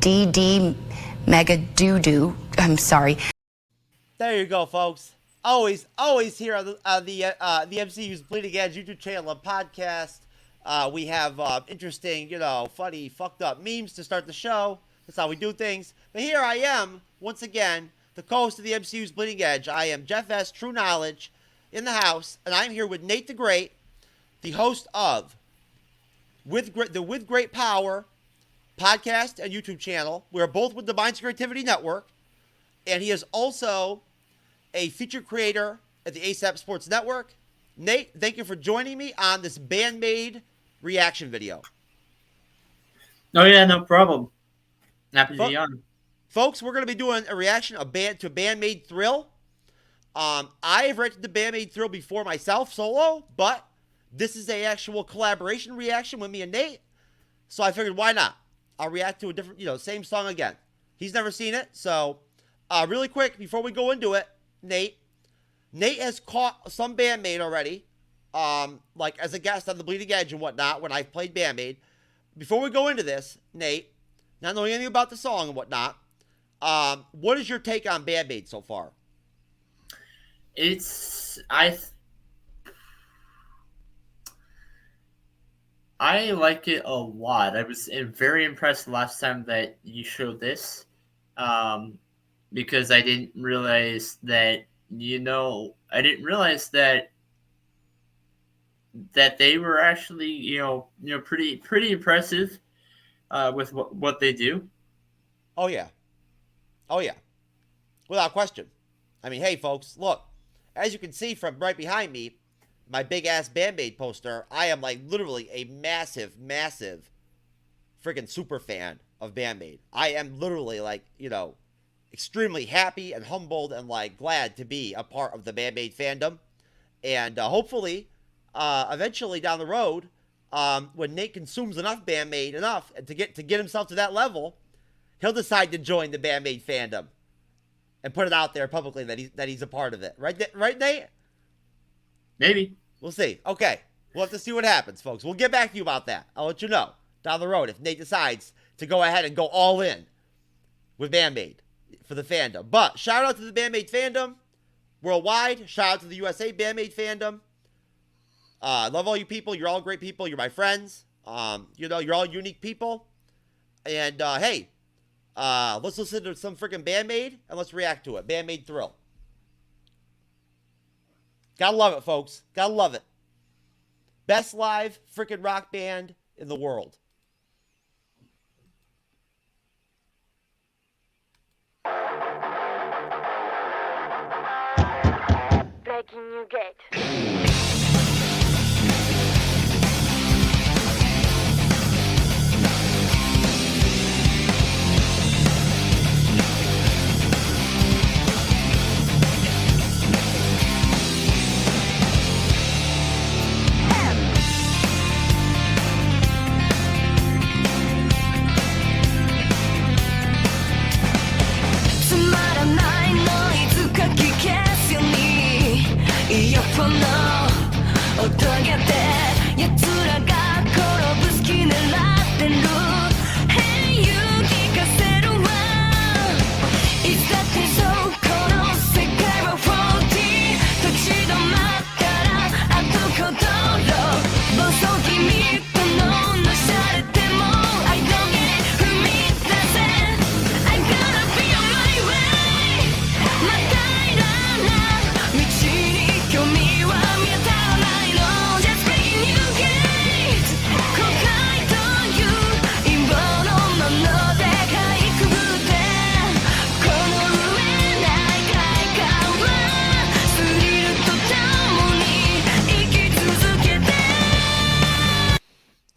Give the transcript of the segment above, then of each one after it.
DD Mega Doo-Doo. I'm sorry. There you go, folks. Always here on the MCU's Bleeding Edge YouTube channel and podcast. We have interesting, funny, fucked up memes to start the show. That's how we do things. But here I am, once again, the co-host of the MCU's Bleeding Edge. I am Jeff S. True Knowledge in the house, and I'm here with Nate the Great, the host of With Great Power podcast and YouTube channel. We're both with the Minds Creativity Network, and he is also a feature creator at the ASAP Sports Network. Nate, thank you for joining me on this Band Maid reaction video. Oh yeah, no problem. Happy to be on. Folks, we're going to be doing a reaction to Band Maid Thrill. I have reacted to Band Maid Thrill before myself, solo, but this is a actual collaboration reaction with me and Nate. So I figured, why not? I'll react to a different, same song again. He's never seen it, so really quick, before we go into it, Nate has caught some Band Maid already, like as a guest on the Bleeding Edge and whatnot when I've played Band Maid. Before we go into this, Nate, not knowing anything about the song and whatnot, what is your take on Band Maid so far? I like it a lot. I was very impressed last time that you showed this, because I didn't realize that that they were actually pretty impressive with what they do. Oh yeah, without question. I mean, hey folks, look, as you can see from right behind me, my big ass Band Maid poster. I am like literally a massive freaking super fan of Band Maid. I am literally like extremely happy and humbled and like glad to be a part of the Band Maid fandom. And hopefully, eventually down the road, when Nate consumes enough Band Maid to get himself to that level, he'll decide to join the Band Maid fandom and put it out there publicly that he's a part of it. Right, Nate? Maybe. We'll see. Okay, we'll have to see what happens, folks. We'll get back to you about that. I'll let you know down the road if Nate decides to go ahead and go all in with Band Maid for the fandom. But shout out to the Band Maid fandom worldwide. Shout out to the USA Band Maid fandom. I love all you people. You're all great people. You're my friends. You're all unique people. And hey, let's listen to some freaking Band Maid and let's react to it. Band Maid Thrill. Gotta love it, folks. Gotta love it. Best live freaking rock band in the world. Breaking your gate.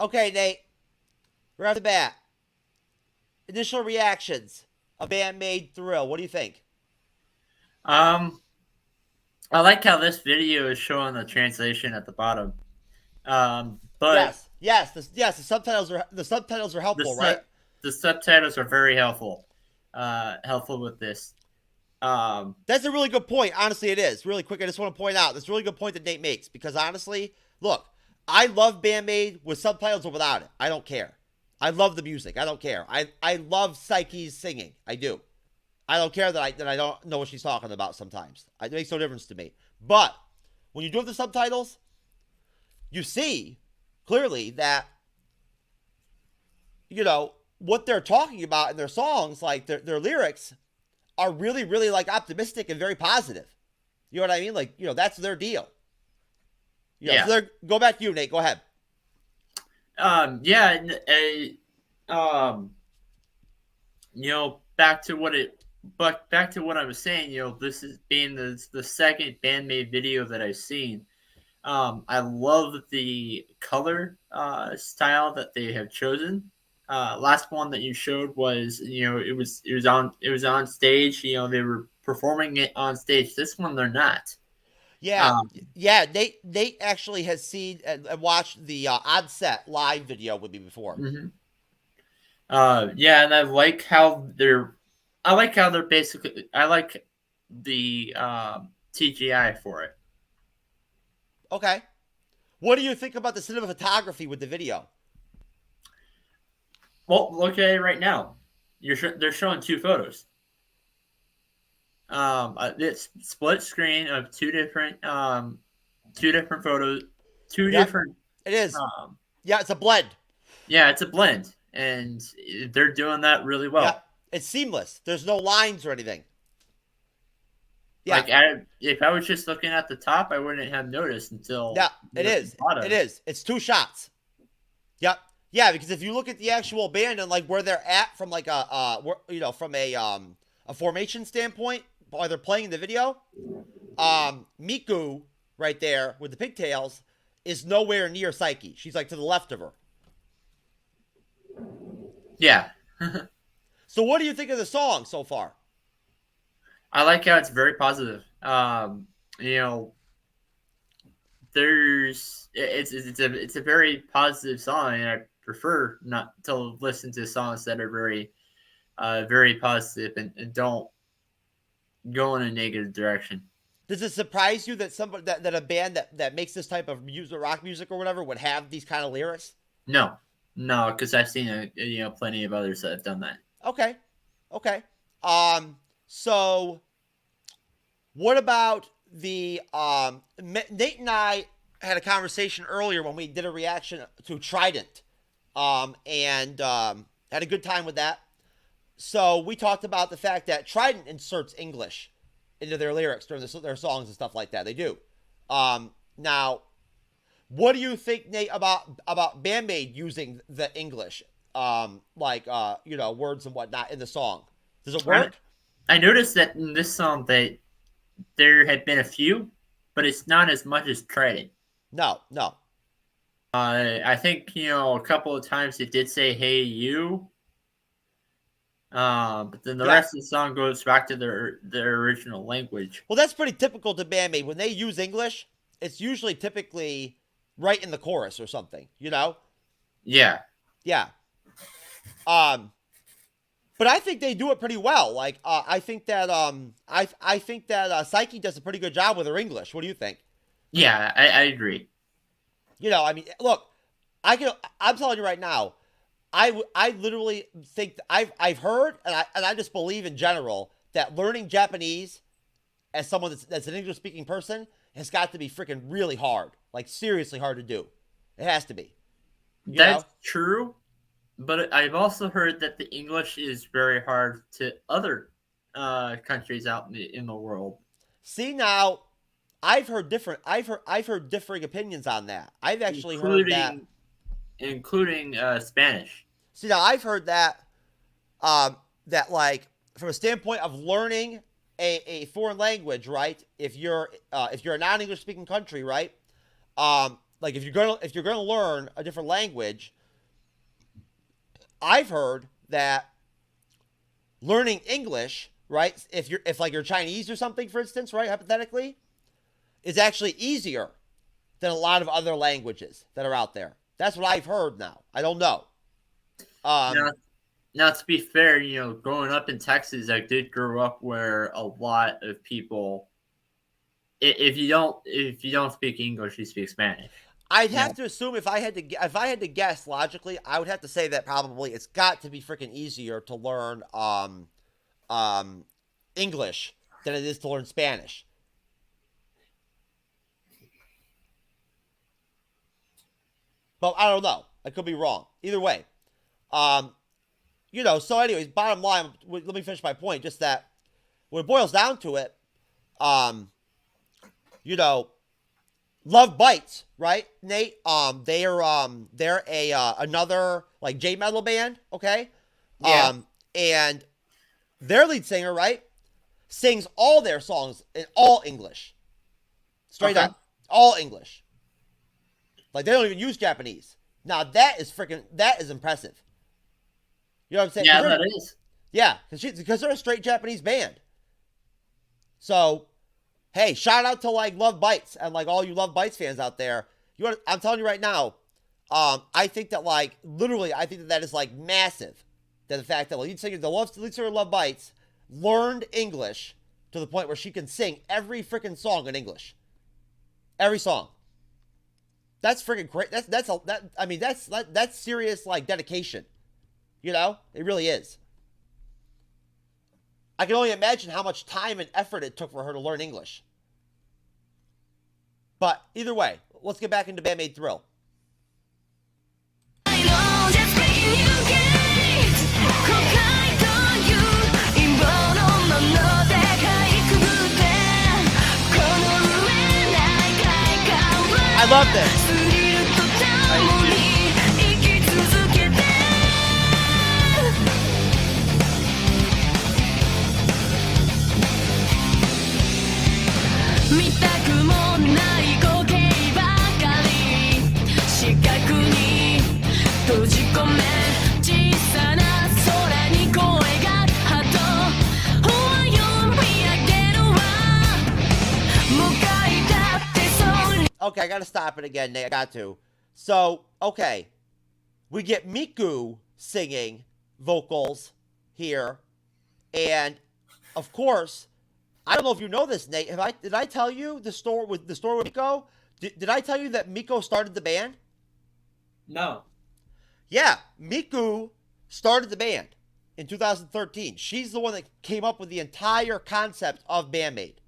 Okay, Nate. Right off the bat, initial reactions of Band Maid Thrill. What do you think? I like how this video is showing the translation at the bottom. But yes, the subtitles are helpful, right? The subtitles are very helpful. Helpful with this. That's a really good point. Honestly, it is. Really quick, I just want to point out that's a really good point that Nate makes because honestly, look, I love Band Maid with subtitles or without it. I don't care. I love the music. I don't care. I love Psyche's singing. I do. I don't care that I don't know what she's talking about sometimes. It makes no difference to me. But when you do have the subtitles, you see clearly that, you know, what they're talking about in their songs, like their lyrics, are really, really like optimistic and very positive. You know what I mean? Like, you know, that's their deal. You know, Yeah. so go back to you, Nate. Go ahead. Yeah, and, you know, back to what I was saying, you know, this is being the second Band Maid video that I've seen. I love the color style that they have chosen. Last one that you showed was, you know, it was on stage. You know, they were performing it on stage. This one they're not. Yeah, yeah. Nate actually has seen and watched the On Set live video with me before. Mm-hmm. Yeah, and I like how they're basically. I like the TGI for it. Okay. What do you think about the cinematography with the video? Well, look at it right now. They're showing two photos. It's split screen of two different photos, two Yep, different. it is. Um, Yeah, it's a blend. yeah, it's a blend, and they're doing that really well. Yeah, it's seamless. There's no lines or anything. Yeah, Like if I was just looking at the top, I wouldn't have noticed until yeah, it is. It is. It's two shots. Yep. Yeah, because if you look at the actual band and like where they're at from like you know, from a formation standpoint while they're playing the video, Miku right there with the pigtails is nowhere near Psyche. She's like to the left of her. Yeah. So what do you think of the song so far? I like how it's very positive. You know, it's a very positive song, and I prefer not to listen to songs that are very, very positive and don't go in a negative direction. Does it surprise you that somebody that a band that makes this type of music, rock music or whatever, would have these kind of lyrics? No, because I've seen plenty of others that have done that. Okay. So what about the Nate and I had a conversation earlier when we did a reaction to Trident, and had a good time with that. So we talked about the fact that Trident inserts English into their lyrics during their songs and stuff like that. They do. Now, what do you think, Nate, about Band Maid using the English, you know, words and whatnot in the song? Does it work? I noticed that in this song that there had been a few, but it's not as much as Trident. No. I think, you know, a couple of times it did say "Hey you," but then the rest of the song goes back to their original language. Well, that's pretty typical to Band Maid. When they use English, it's usually typically right in the chorus or something, you know? Yeah. But I think they do it pretty well. Like, I think that Psyche does a pretty good job with her English. What do you think? Yeah, I agree. You know, I mean, look, I'm telling you right now, I literally think I've heard and I just believe in general that learning Japanese as someone that's an English speaking person has got to be freaking really hard, like seriously hard to do. It has to be. That's true, but I've also heard that the English is very hard to other countries out in the world. See, now I've heard differing opinions on that. I've actually heard that, including Spanish. See, now I've heard that that like from a standpoint of learning a foreign language, right? If you're a non-English speaking country, right? Like if you're gonna learn a different language, I've heard that learning English, right? If like you're Chinese or something, for instance, right? Hypothetically, is actually easier than a lot of other languages that are out there. That's what I've heard now. I don't know. Now, to be fair, you know, growing up in Texas, I did grow up where a lot of people, if you don't speak English, you speak Spanish. I'd have to assume if I had to guess logically, I would have to say that probably it's got to be freaking easier to learn English than it is to learn Spanish. But I don't know. I could be wrong. Either way, So anyways, bottom line, let me finish my point. Just that when it boils down to it, Love Bites, right, Nate? They're another like J metal band, okay? Yeah. And their lead singer, right, sings all their songs in all English, straight up, all English. Like they don't even use Japanese. Now that is impressive. You know what I'm saying? Yeah, that is. Yeah, because they're a straight Japanese band. So, hey, shout out to like Love Bites and like all you Love Bites fans out there. I'm telling you right now, I think that like literally, I think that is like massive. That the fact that the lead singer of Love Bites learned English to the point where she can sing every freaking song in English. Every song. That's freaking great. That's serious like dedication. It really is. I can only imagine how much time and effort it took for her to learn English. But either way, let's get back into Band Maid Thrill. I love this. Okay, I gotta stop it again, Nate. I got to. So, okay. We get Miku singing vocals here. And, of course, I don't know if you know this, Nate. Did I tell you the story with Miko? Did I tell you that Miko started the band? No. Yeah, Miku started the band in 2013. She's the one that came up with the entire concept of Band Maid.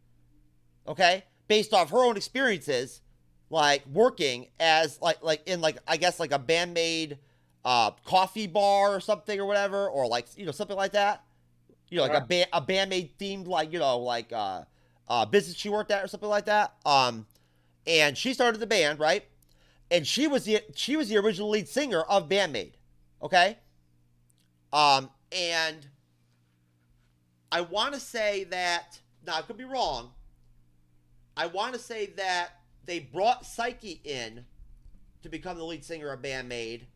Okay? Based off her own experiences, like working as like in like I guess like a Band Maid coffee bar or something or whatever, or like something like that. Like a Band Maid themed like business she worked at or something like that. And she started the band, right? And she was the original lead singer of Band Maid. Okay? And I want to say that, now I could be wrong. I want to say that they brought Psyche in to become the lead singer of Band Maid.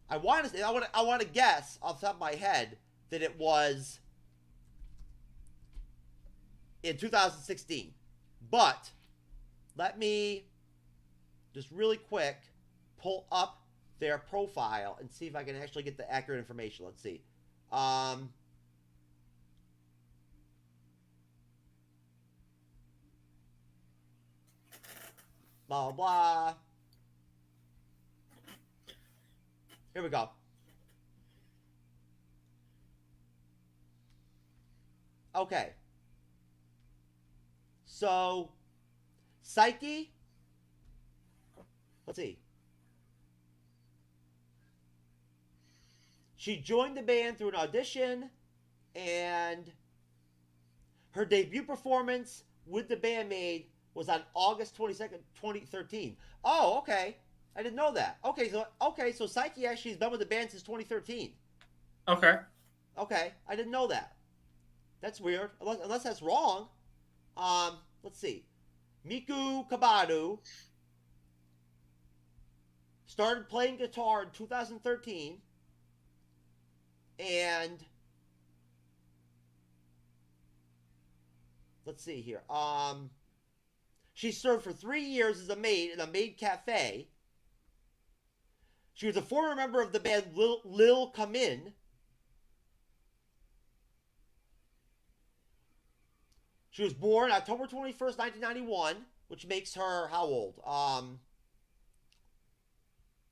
I want to guess off the top of my head that it was in 2016. But let me just really quick pull up their profile and see if I can actually get the accurate information. Let's see. Blah, blah, blah. Here we go. Okay. So, Psyche. Let's see. She joined the band through an audition, and her debut performance with the Band Maid was on August 22nd, 2013. Oh, okay. I didn't know that. Okay, so Psyche actually has been with the band since 2013. Okay. Okay, I didn't know that. That's weird. Unless that's wrong. Let's see. Miku Kabadu started playing guitar in 2013, and let's see here. She served for 3 years as a maid in a maid cafe. She was a former member of the band Lil Come In. She was born October 21st, 1991 which makes her how old?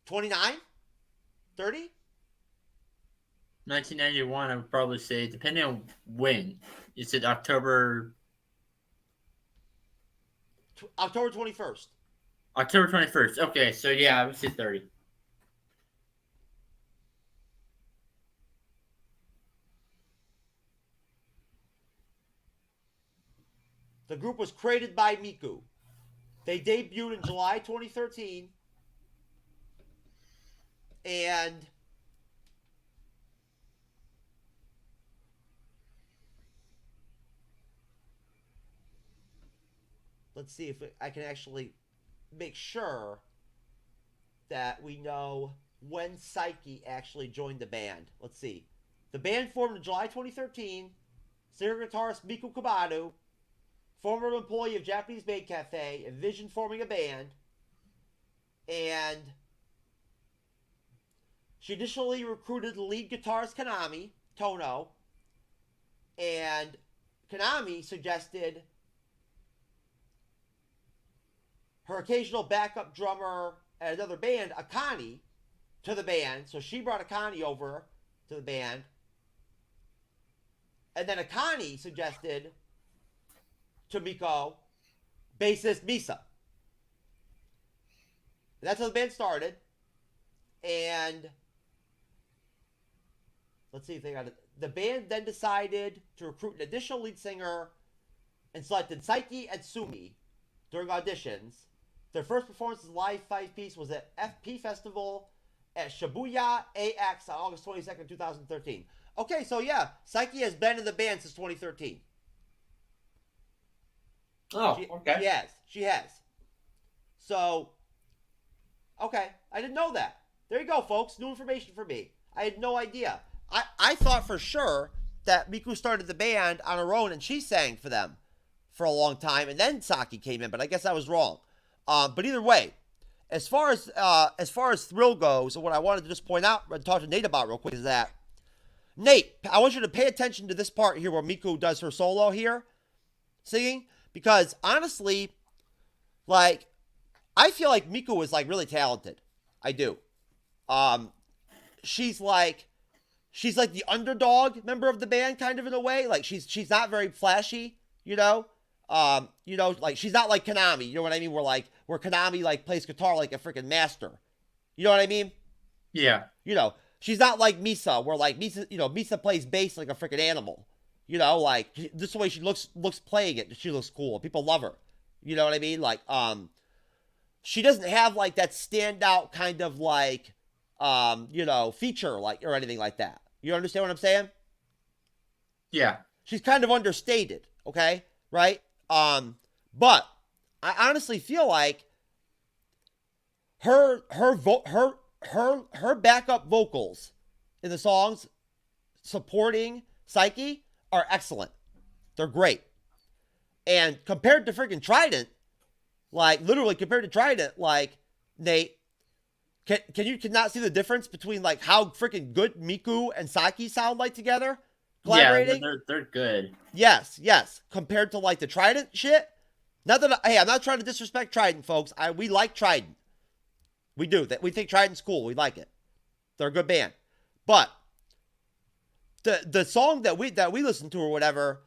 29? 30? 1991, I would probably say, depending on when. Is it October October 21st. October 21st? Okay, so yeah, I would say 30. The group was created by Miku. They debuted in July 2013. And let's see if I can actually make sure that we know when Psyche actually joined the band. Let's see. The band formed in July 2013. Singer guitarist Miku Kabadu, former employee of Japanese Maid Cafe, envisioned forming a band. And she initially recruited lead guitarist Konami, Tono. And Konami suggested her occasional backup drummer at another band, Akane, to the band. So she brought Akane over to the band. And then Akane suggested to Miko bassist Misa. And that's how the band started. And let's see if they got it. The band then decided to recruit an additional lead singer and selected Psyche and Sumi during auditions. Their first performance as a live five-piece was at FP Festival at Shibuya AX on August 22nd, 2013. Okay, so yeah, Psyche has been in the band since 2013. Oh, okay. She has. So, okay, I didn't know that. There you go, folks. New information for me. I had no idea. I thought for sure that Miku started the band on her own and she sang for them for a long time, and then Saki came in, but I guess I was wrong. But either way, as far as Thrill goes, and what I wanted to just point out and talk to Nate about real quick is that, Nate, I want you to pay attention to this part here where Miku does her solo here, singing, because honestly, like, I feel like Miku is like really talented. I do. She's like the underdog member of the band, kind of in a way. Like she's not very flashy, you know. Like she's not like Konami, you know what I mean? Where Konami like plays guitar like a freaking master. You know what I mean? Yeah. You know, she's not like Misa, where like Misa plays bass like a freaking animal. You know, like this is the way she looks playing it. She looks cool. People love her. You know what I mean? Like, she doesn't have like that standout kind of like, feature like or anything like that. You understand what I'm saying? Yeah. She's kind of understated. Okay, right? But I honestly feel like her backup vocals in the songs supporting Psyche are excellent. They're great. And compared to freaking Trident, like literally compared to Trident, like Nate, can you not see the difference between like how freaking good Miku and Saki sound like together? Collaborating? Yeah, they're good. Yes. Compared to like the Trident shit. Not that I'm not trying to disrespect Trident, folks. We like Trident. We do. That we think Trident's cool. We like it. They're a good band. But the song that we listen to or whatever,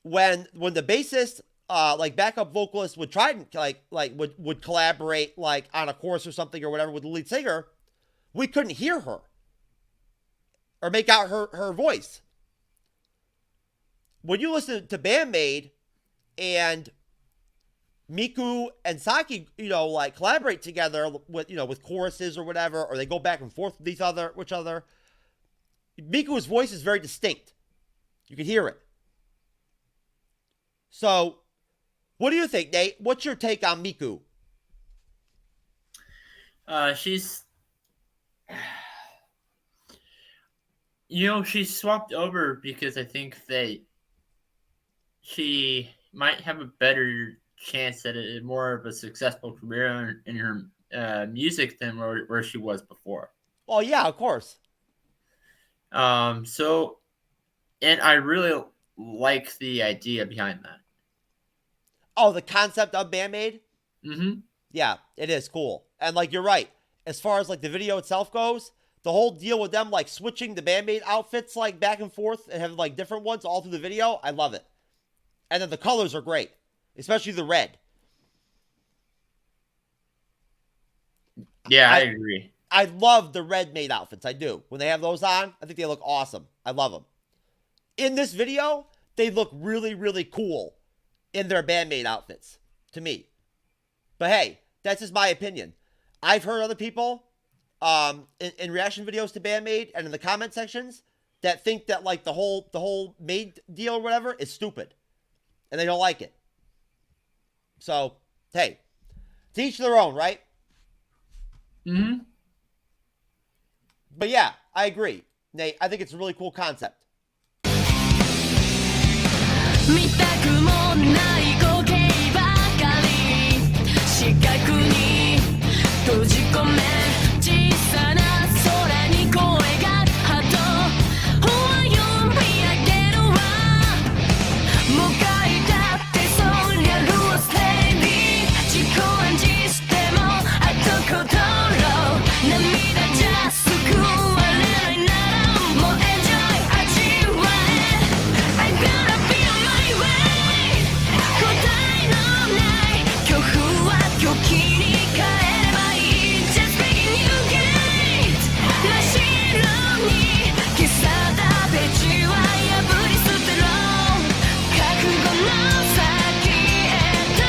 when the bassist like backup vocalist with Trident would collaborate like on a chorus or something or whatever with the lead singer, we couldn't hear her or make out her voice. When you listen to Band Maid and Miku and Saki, like collaborate together with choruses or whatever, or they go back and forth with each other, Miku's voice is very distinct. You can hear it. So, what do you think, Nate? What's your take on Miku? She's swapped over because I think that she might have a better chance at more of a successful career in her music than where she was before. Well, yeah, of course. So, and I really like the idea behind that. Oh, the concept of Band Maid? Mm-hmm. Yeah, it is cool. And like you're right. As far as like the video itself goes, the whole deal with them like switching the Band Maid outfits like back and forth and having like different ones all through the video, I love it. And then the colors are great, especially the red. Yeah, I agree. I love the red maid outfits. I do. When they have those on, I think they look awesome. I love them. In this video, they look really, really cool in their Band Maid outfits to me. But hey, that's just my opinion. I've heard other people in reaction videos to Band Maid and in the comment sections that think that like the whole maid deal or whatever is stupid. And they don't like it. So, hey, to each their own, right? Mm-hmm. But yeah, I agree. Nate, I think it's a really cool concept. 見たくもない光景ばかり視覚に閉じ込め小さな空に声がハッと読み上げるわもがいたってそりゃルーステイビー自己暗示してもあとことろ涙じゃ救われないならもうエンジョイ味わえ I gotta be on my way 答えのない恐怖は狂気に変えればいい Just begin new gate 真っ白に消されたページは破り捨てろ覚悟の先へと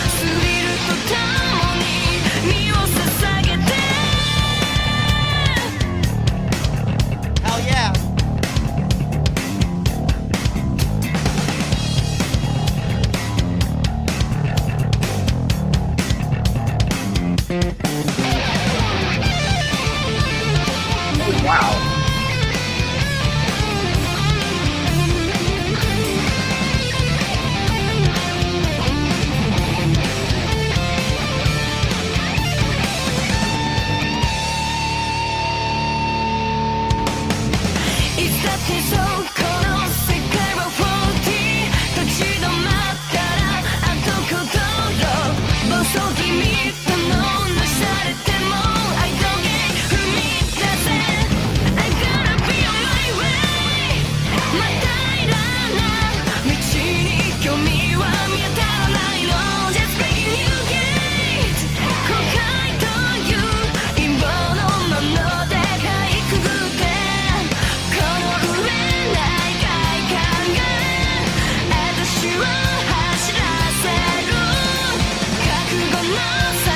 スリルとともに身を捧げて Hell yeah. Wow. Is that his own この世界は40立ち止まったらあとことろ暴走気味とのなされても I don't get 踏み出せ I gotta be on my way またいらな道に興味は見当たらないの Just begin new gate 後悔という陰謀のものでかいくぐってこの触れない快感が私を走らせる覚悟の先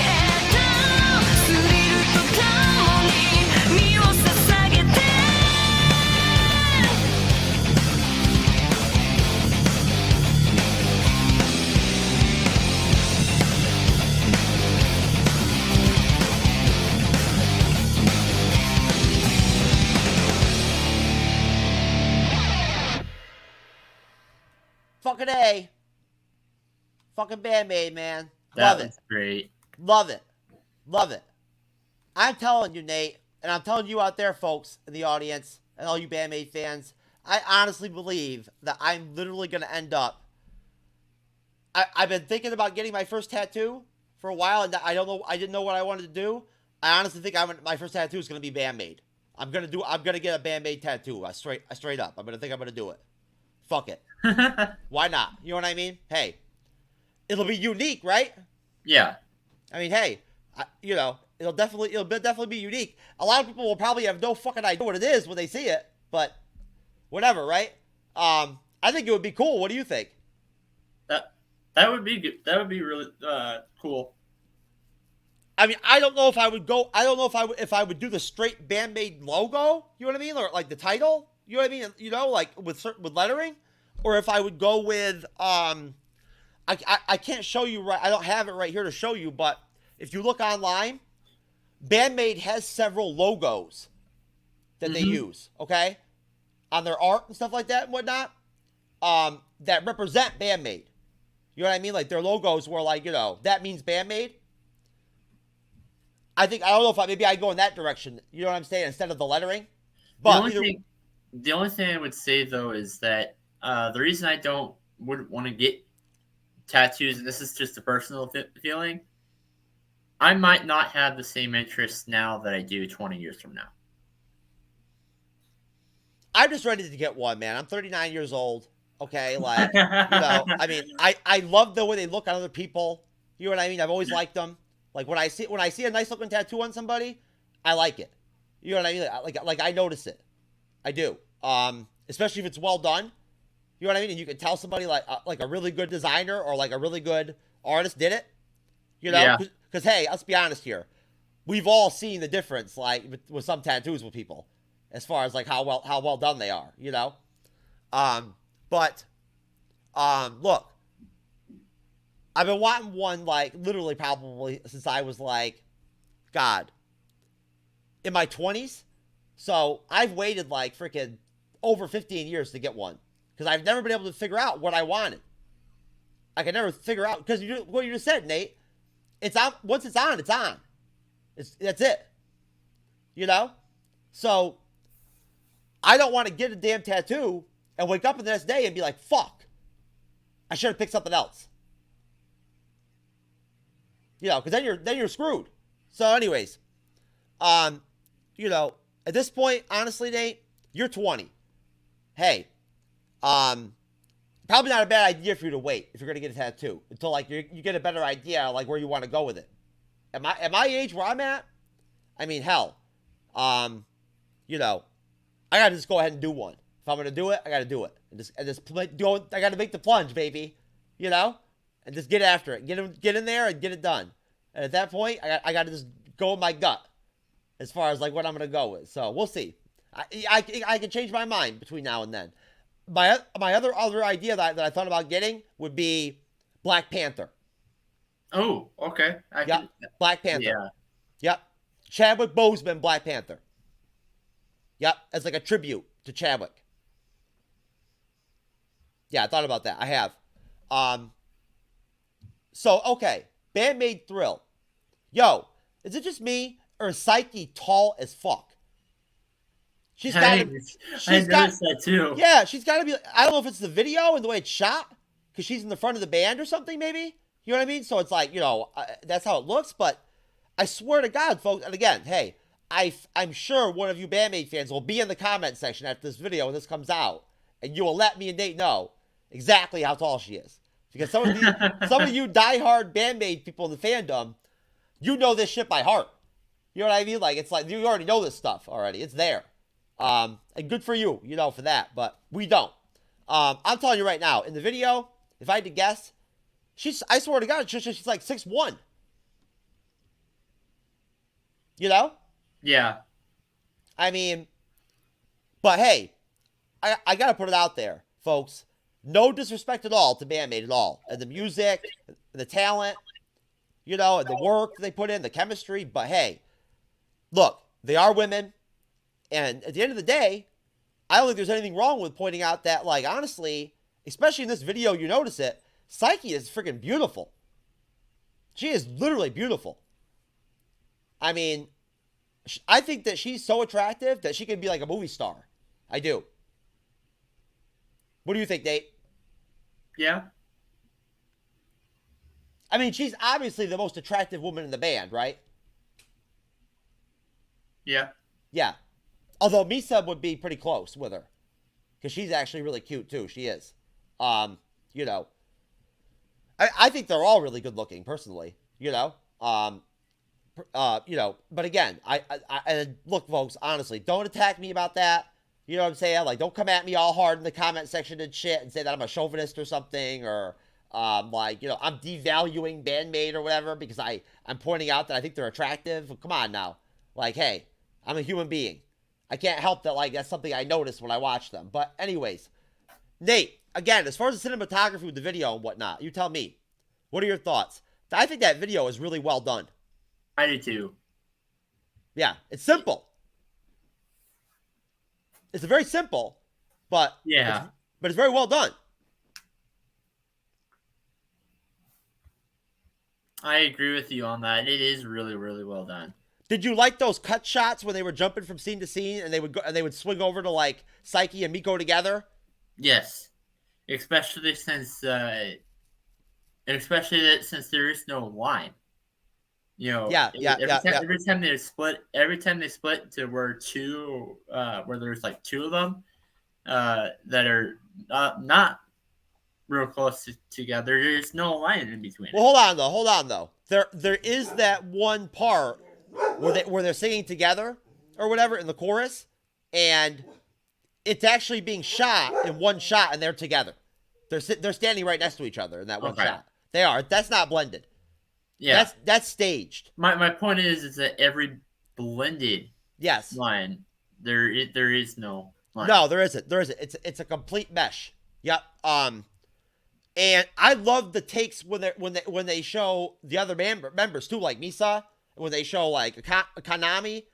へとスリルとともに身を捧げて Fucking A. Fucking Band Maid, man. That Love it. was great. Love it. Love it. I'm telling you, Nate, and I'm telling you out there, folks, in the audience, and all you Band Maid fans, I honestly believe that I'm literally going to end up. I've been thinking about getting my first tattoo for a while, and I didn't know what I wanted to do. I honestly think my first tattoo is going to be Band Maid. I'm gonna get a Band Maid tattoo. Straight up. I'm gonna do it. Fuck it. Why not? You know what I mean? Hey, it'll be unique, right? Yeah. I mean, hey, it'll definitely be unique. A lot of people will probably have no fucking idea what it is when they see it, but whatever, right? I think it would be cool. What do you think? That would be good. That would be really cool. I mean, I don't know if I would go. I don't know if I would do the straight Band Maid logo. You know what I mean, or like the title. You know what I mean? You know, like with lettering, or if I would go with I can't show you right. I don't have it right here to show you, but if you look online, Band Maid has several logos that they use. Okay, on their art and stuff like that and whatnot. That represent Band Maid. You know what I mean? Like their logos were like, that means Band Maid. I don't know if maybe I'd go in that direction. You know what I'm saying? Instead of the lettering. But the only thing I would say though is that the reason I wouldn't want to get tattoos, and this is just a personal feeling, I might not have the same interest now that I do 20 years from now. I'm just ready to get one, man. I'm 39 years old. Okay, like, I mean, I love the way they look on other people. You know what I mean? I've always liked them. Like when I see a nice looking tattoo on somebody, I like it. You know what I mean? Like I notice it. I do. Especially if it's well done. You know what I mean? And you can tell somebody like a really good designer or like a really good artist did it. You know? Because hey, let's be honest here. We've all seen the difference, like with some tattoos with people, as far as like how well done they are. You know? But look, I've been wanting one like literally probably since I was like, God, in my 20s. So I've waited like freaking over 15 years to get one because I've never been able to figure out what I wanted. I can never figure out because what you just said, Nate. It's on. Once it's on, it's on. That's it. You know. So I don't want to get a damn tattoo and wake up the next day and be like, "Fuck, I should have picked something else." You know, because then you're screwed. So, anyways, you know, at this point, honestly, Nate, you're 20. Hey, probably not a bad idea for you to wait if you're gonna get a tattoo until like you get a better idea like where you want to go with it. At my age where I'm at, I mean, hell, you know, I gotta just go ahead and do one. If I'm gonna do it, I gotta do it, I gotta make the plunge, baby. You know, and just get after it, get in there and get it done. And at that point, I gotta just go with my gut as far as like what I'm gonna go with. So we'll see. I can change my mind between now and then. My other idea that I thought about getting would be Black Panther. Oh, okay. Black Panther. Yeah. Yep. Chadwick Boseman, Black Panther. Yep, as like a tribute to Chadwick. Yeah, I thought about that. I have. So, okay. Band Maid Thrill. Yo, is it just me or is Psyche tall as fuck? I noticed that too. Yeah, she's got to be. I don't know if it's the video and the way it's shot because she's in the front of the band or something, maybe. You know what I mean? So it's like, you know, that's how it looks. But I swear to God, folks, and again, hey, I'm sure one of you Band Maid fans will be in the comment section after this video when this comes out, and you will let me and Nate know exactly how tall she is. Because some of you diehard Band Maid people in the fandom, you know this shit by heart. You know what I mean? Like, it's like you already know this stuff already. It's there. And good for you, you know, for that. But we don't. I'm telling you right now, in the video, if I had to guess, I swear to God, she's like 6'1". You know? Yeah. I mean, but hey, I gotta put it out there, folks. No disrespect at all to Band Maid at all. And the music, the talent, you know, and the work they put in, the chemistry. But hey, look, they are women. And at the end of the day, I don't think there's anything wrong with pointing out that, like, honestly, especially in this video, you notice it, Psyche is freaking beautiful. She is literally beautiful. I mean, I think that she's so attractive that she could be like a movie star. I do. What do you think, Nate? Yeah. I mean, she's obviously the most attractive woman in the band, right? Yeah. Yeah. Although Misa would be pretty close with her. Because she's actually really cute, too. She is. You know. I think they're all really good looking, personally. You know. You know. But again, I look, folks, honestly, don't attack me about that. You know what I'm saying? Like, don't come at me all hard in the comment section and shit and say that I'm a chauvinist or something, or like, you know, I'm devaluing Band Maid or whatever because I'm pointing out that I think they're attractive. Come on now. Like, hey, I'm a human being. I can't help that, like, that's something I notice when I watch them. But anyways, Nate, again, as far as the cinematography with the video and whatnot, you tell me. What are your thoughts? I think that video is really well done. I do too. Yeah, it's simple. It's very simple, but yeah, it's very well done. I agree with you on that. It is really, really well done. Did you like those cut shots when they were jumping from scene to scene and they would swing over to like Psyche and Miko together? Yes, especially since and especially that since there is no line. You know, every time they split to where where there's like two of them that are not real close together. There's no line in between. Well, hold on though. There is that one part where they're singing together or whatever in the chorus, and it's actually being shot in one shot, and they're together. They're standing right next to each other in that one shot. They are. That's not blended. Yeah, that's staged. My point is that every blended line there is no line. No, there isn't. It's a complete mesh. Yep. And I love the takes when they show the other members too, like Misa, when they show like Kanami,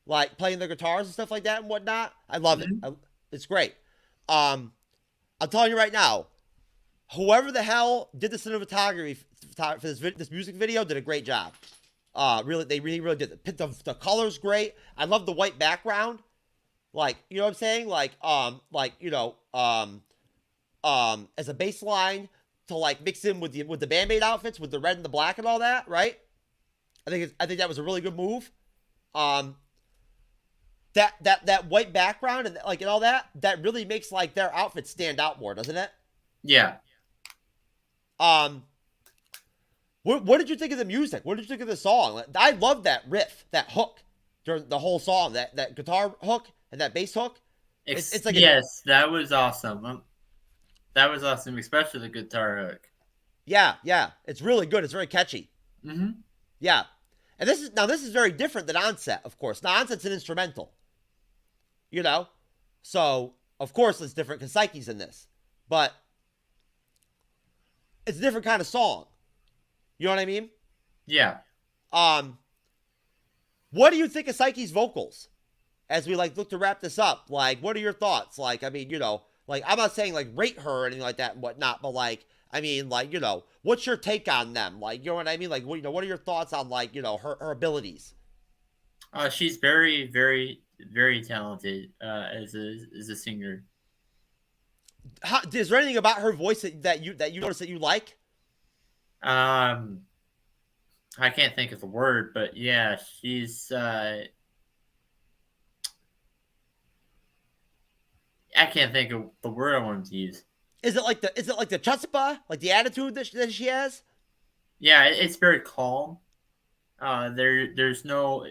like playing their guitars and stuff like that and whatnot. I love it. It's great. I'm telling you right now, whoever the hell did the cinematography for this music video did a great job. They really did. The color's great. I love the white background. Like, you know what I'm saying? Like as a baseline to like mix in with the Band Maid outfits with the red and the black and all that, right? I think that was a really good move. That white background and like and all that really makes like their outfits stand out more, doesn't it? Yeah. What did you think of the music? What did you think of the song? I love that riff, that hook during the whole song, that guitar hook and that bass hook. It's like that was awesome. That was awesome, especially the guitar hook. Yeah, it's really good. It's very catchy. Mm-hmm. Yeah, and this is very different than Onset, of course. Now Onset's an instrumental, you know, so of course it's different because Psyche's in this, but it's a different kind of song. You know what I mean? Yeah. What do you think of Psyche's vocals? As we like look to wrap this up, like, what are your thoughts? Like, I mean, you know, like I'm not saying like rate her or anything like that and whatnot, but like, I mean, like, you know, what's your take on them? Like, you know what I mean? Like, what are your thoughts on like, you know, her abilities? She's very, very, very talented as a singer. Is there anything about her voice that you notice that you like? I can't think of the word, but yeah, she's. I can't think of the word I wanted to use. Is it like the chutzpah, like the attitude that she has? Yeah, it's very calm. There's no.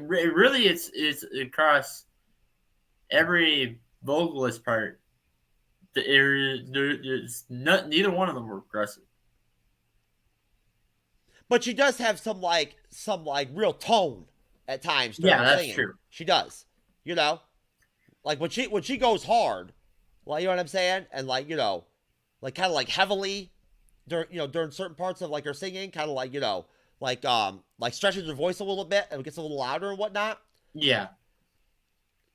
Really, it's across every vocalist part. There's neither one of them were aggressive. But she does have some real tone at times. Yeah, that's singing. True. She does. You know, like when she goes hard, like, you know what I'm saying, and like, you know, like kind of like heavily during certain parts of like her singing, kind of like, you know, like stretches her voice a little bit and it gets a little louder and whatnot. Yeah.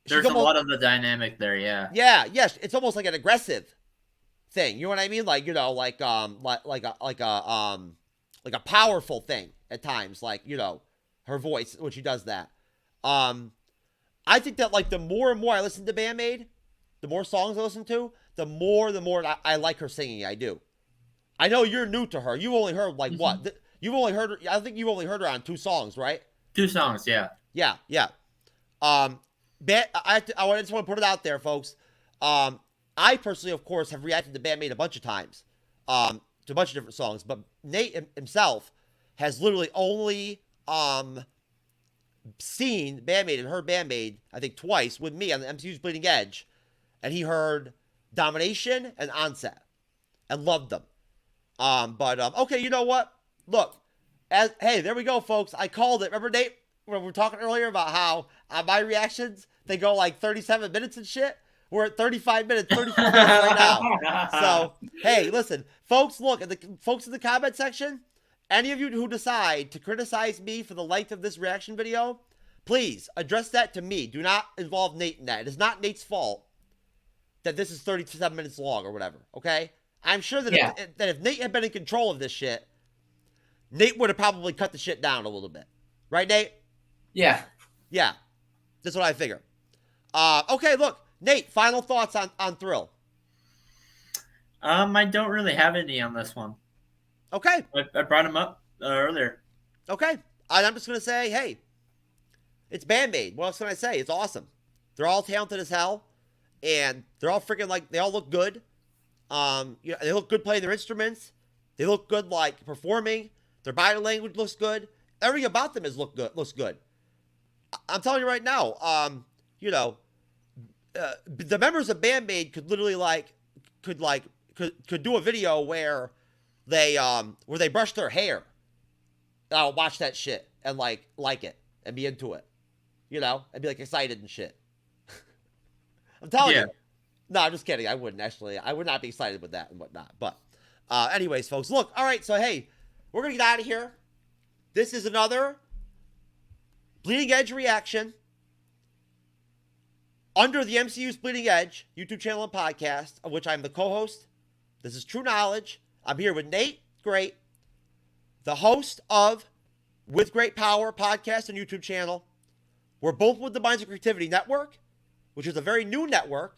There's a lot of the dynamic there, yeah. Yeah, yes, it's almost like an aggressive thing. You know what I mean? Like, you know, like a powerful thing at times. Like, you know, her voice when she does that. I think that like the more and more I listen to Band Maid, the more songs I listen to, the more I like her singing. I do. I know you're new to her. You've only heard like what? You've only heard her. I think you've only heard her on 2 songs, right? 2 songs, yeah. Yeah. I just want to put it out there, folks. I personally, of course, have reacted to Band Maid a bunch of times, to a bunch of different songs. But Nate himself has literally only seen Band Maid and heard Band Maid, I think, twice with me on the MCU's Bleeding Edge, and he heard Domination and Onset and loved them. Okay, you know what? Look, hey, there we go, folks. I called it. Remember, Nate, when we were talking earlier about how my reactions, they go like 37 minutes and shit? We're at 35 minutes, 34 minutes right now. So, hey, listen, folks, look, folks in the comment section, any of you who decide to criticize me for the length of this reaction video, please address that to me. Do not involve Nate in that. It is not Nate's fault that this is 37 minutes long or whatever, okay? I'm sure that, if Nate had been in control of this shit, Nate would have probably cut the shit down a little bit. Right, Nate? Yeah. Yeah. That's what I figure. Okay, look, Nate, final thoughts on Thrill. I don't really have any on this one. Okay. I brought him up earlier. Okay. And I'm just going to say, hey, it's Band Maid. What else can I say? It's awesome. They're all talented as hell. And they're all freaking like, they all look good. They look good playing their instruments. They look good like performing. Their body language looks good. Everything about them looks good. I'm telling you right now, the members of Band Maid could literally could do a video where they brush their hair. I'll watch that shit and like it and be into it, and be like excited and shit. I'm telling you. No, I'm just kidding. I wouldn't actually. I would not be excited with that and whatnot. But, anyways, folks, look. All right, so hey, we're gonna get out of here. This is another Bleeding Edge reaction under the MCU's Bleeding Edge YouTube channel and podcast, of which I'm the co-host. This is True Knowledge. I'm here with Nate Great, the host of With Great Power podcast and YouTube channel. We're both with the Minds of Creativity Network, which is a very new network,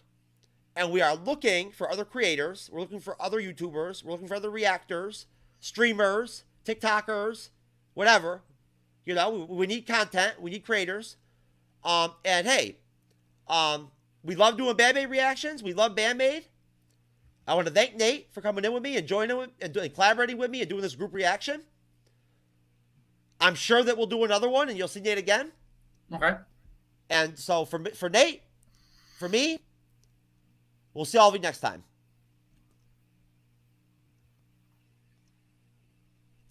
and we are looking for other creators. We're looking for other YouTubers. We're looking for other reactors, streamers, TikTokers, whatever. We need content. We need creators. And hey, we love doing Band Maid reactions. We love Band Maid. I want to thank Nate for coming in with me and joining and collaborating with me and doing this group reaction. I'm sure that we'll do another one and you'll see Nate again. Okay. And so for Nate, for me, we'll see all of you next time.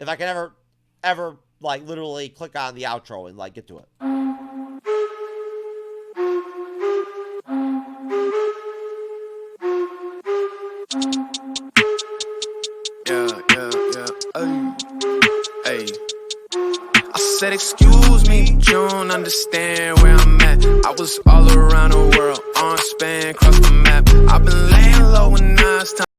If I can ever like literally click on the outro and like get to it. Hey. I said, excuse me, but you don't understand where I'm at. I was all around the world, on span, across the map. I've been laying low and now it's time.